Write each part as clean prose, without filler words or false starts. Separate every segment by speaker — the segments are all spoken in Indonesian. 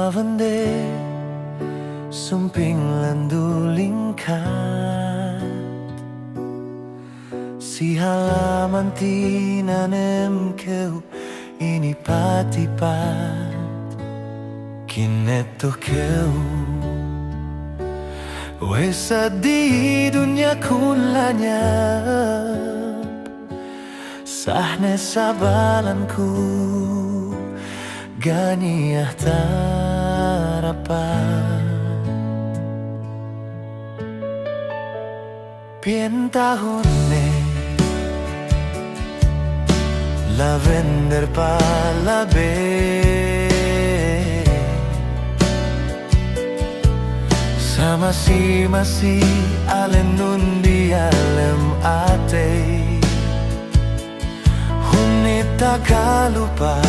Speaker 1: lavender sumping landu lingkat, si halaman tinanem keu ini patipat kineto keu. Wesa di dunia kulanya sahne sabalanku ganiah tarapan. Pien tahunne lavender palabe sama si masih alen di alem ate hunita kalupa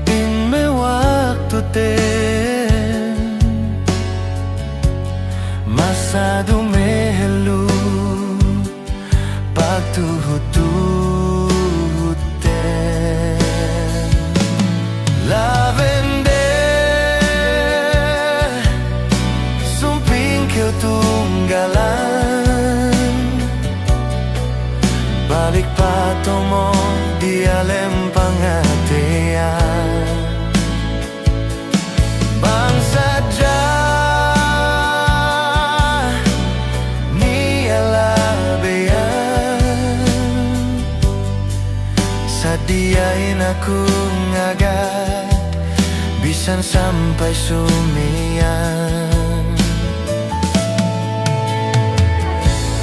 Speaker 1: in me waktu ten masa du mehelu pagtu hutu ten lavender sumping keu tunggalan balik patomo di alem pangatean bang saja ni alabean sadiain aku ngagak bisan sampai sumian.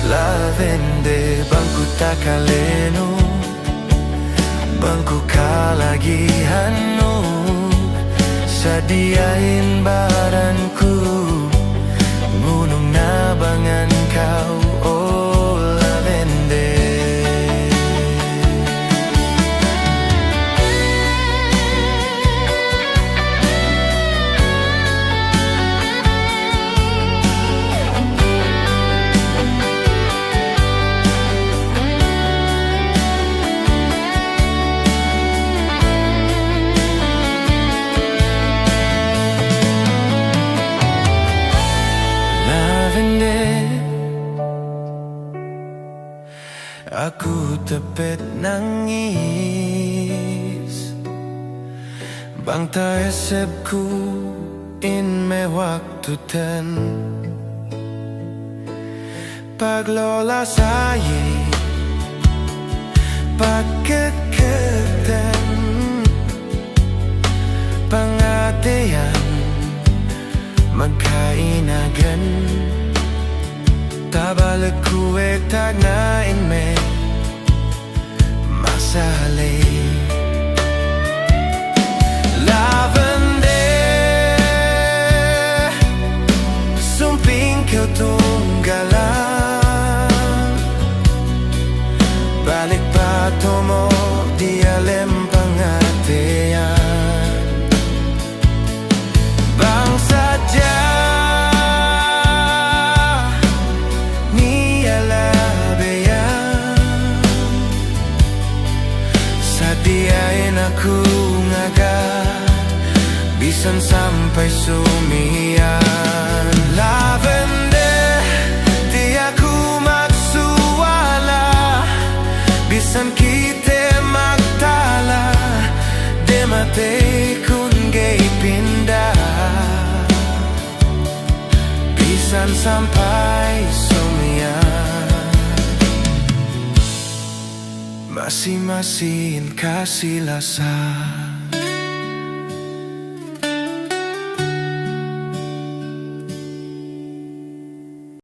Speaker 1: Lavender bangku takaleno bangku kalagi hanu sadiain baranku ngunung nabangan kau oh lavender. Aku tepet nangis bangta esepku in me waktu ten paglola saye pakeketen pangatean magkainagan tabalik kuwek tagnain me masale lavender sumping keu tunggalan balik patomo di alem pangatean bang saja diain aku ngagak bisan sampai sumian. Lavender di aku maksuala bisan kita magtala demate kun gay pindah bisan sampai sumian. Masih-masihin kasih lasa